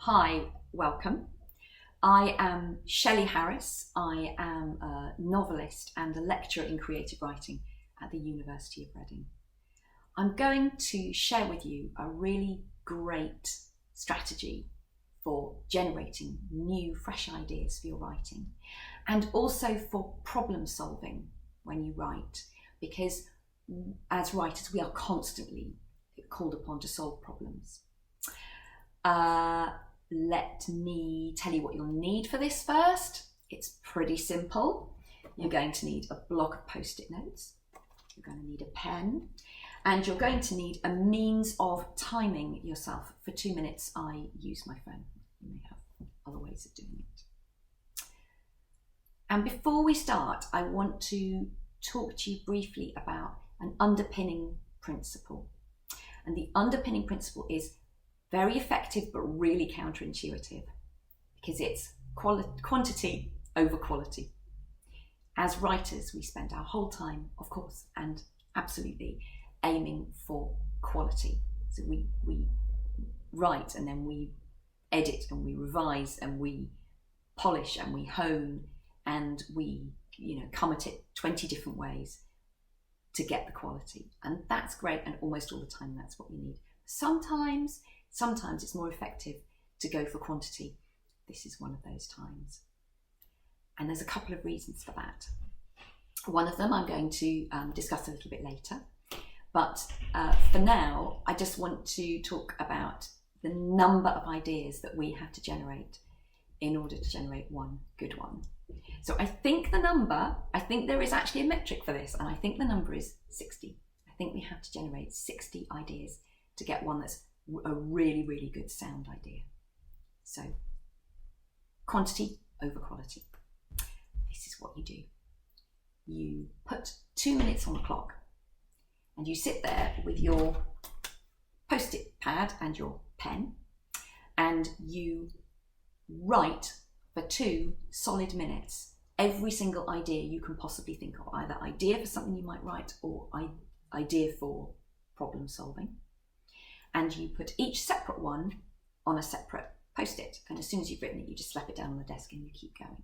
Hi, welcome. I am Shelley Harris. I am a novelist and a lecturer in creative writing at the University of Reading. I'm going to share with you a really great strategy for generating new, fresh ideas for your writing and also for problem solving when you write, because as writers we are constantly called upon to solve problems. Let me tell you what you'll need for this first. It's pretty simple. You're going to need a block of post-it notes, you're going to need a pen, and you're going to need a means of timing yourself. For 2 minutes I use my phone. You may have other ways of doing it. And before we start, I want to talk to you briefly about an underpinning principle. And the underpinning principle is very effective but really counterintuitive, because it's quantity over quality. As writers, we spend our whole time, of course, and absolutely aiming for quality. So we write and then we edit and we revise and we polish and we hone and we come at it 20 different ways to get the quality. And that's great, and almost all the time that's what we need. Sometimes it's more effective to go for quantity. This is one of those times. And there's a couple of reasons for that. One of them I'm going to discuss a little bit later. But for now, I just want to talk about the number of ideas that we have to generate in order to generate one good one. So I think there is actually a metric for this, and I think the number is 60. I think we have to generate 60 ideas to get one that's a really, really good sound idea. So quantity over quality. This is what you do. You put 2 minutes on the clock and you sit there with your post-it pad and your pen and you write for 2 solid minutes every single idea you can possibly think of, either idea for something you might write or idea for problem solving. And you put each separate one on a separate post-it, and as soon as you've written it, you just slap it down on the desk and you keep going.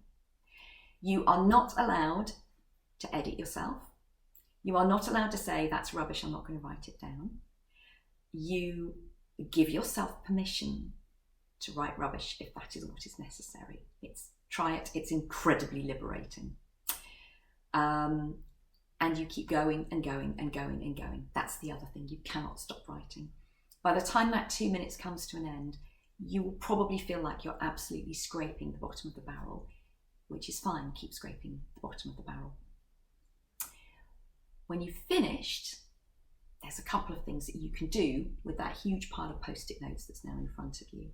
You are not allowed to edit yourself. You are not allowed to say, that's rubbish, I'm not going to write it down. You give yourself permission to write rubbish if that is what is necessary. Try it, it's incredibly liberating. And you keep going and going and going and going. That's the other thing, you cannot stop writing. By the time that 2 minutes comes to an end, you will probably feel like you're absolutely scraping the bottom of the barrel, which is fine, keep scraping the bottom of the barrel. When you've finished, there's a couple of things that you can do with that huge pile of post-it notes that's now in front of you.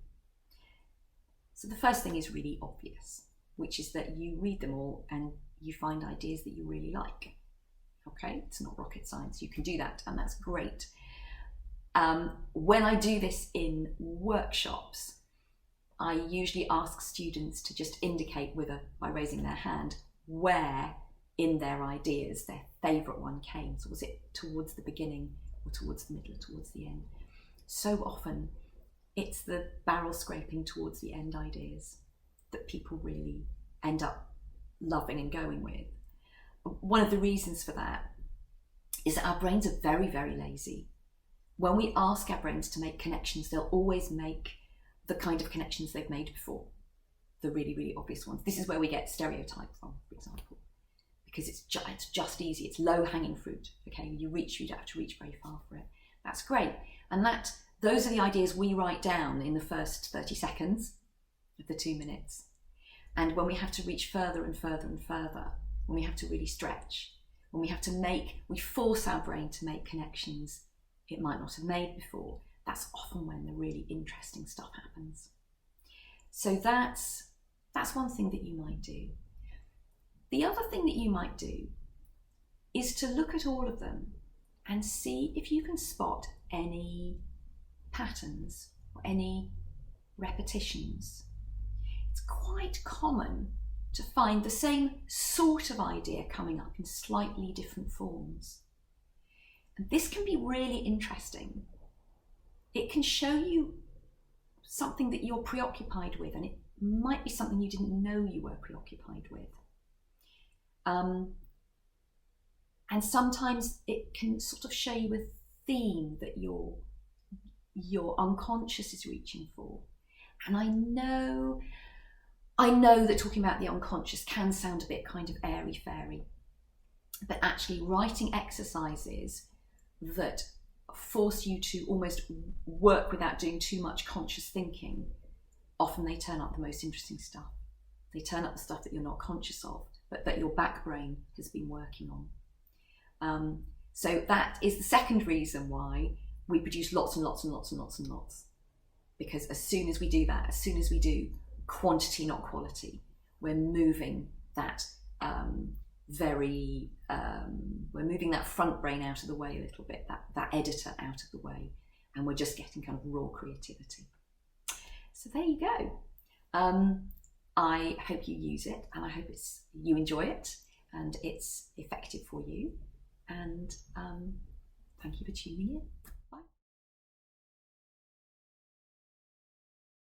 So the first thing is really obvious, which is that you read them all and you find ideas that you really like. Okay, it's not rocket science, you can do that, and that's great. When I do this in workshops, I usually ask students to just indicate by raising their hand where in their ideas their favourite one came. So was it towards the beginning or towards the middle or towards the end? So often it's the barrel scraping towards the end ideas that people really end up loving and going with. One of the reasons for that is that our brains are very, very lazy. When we ask our brains to make connections, they'll always make the kind of connections they've made before, the really, really obvious ones. This is where we get stereotype from, for example, because it's just easy, it's low-hanging fruit. Okay, you don't have to reach very far for it. That's great, and those are the ideas we write down in the first 30 seconds of the 2 minutes. And when we have to reach further and further and further, when we have to really stretch, when we force our brain to make connections it might not have made before, that's often when the really interesting stuff happens. So that's one thing that you might do. The other thing that you might do is to look at all of them and see if you can spot any patterns or any repetitions. It's quite common to find the same sort of idea coming up in slightly different forms. And this can be really interesting. It can show you something that you're preoccupied with, and it might be something you didn't know you were preoccupied with. And sometimes it can sort of show you a theme that your unconscious is reaching for. And I know that talking about the unconscious can sound a bit kind of airy-fairy, but actually writing exercises that force you to almost work without doing too much conscious thinking, often they turn up the most interesting stuff. They turn up the stuff that you're not conscious of, but that your back brain has been working on. So that is the second reason why we produce lots and lots and lots and lots and lots. Because as soon as we do that, as soon as we do quantity, not quality, we're moving that we're moving that front brain out of the way a little bit, that editor out of the way, and we're just getting kind of raw creativity. So there you go. I hope you use it, and I hope you enjoy it and it's effective for you. And thank you for tuning in.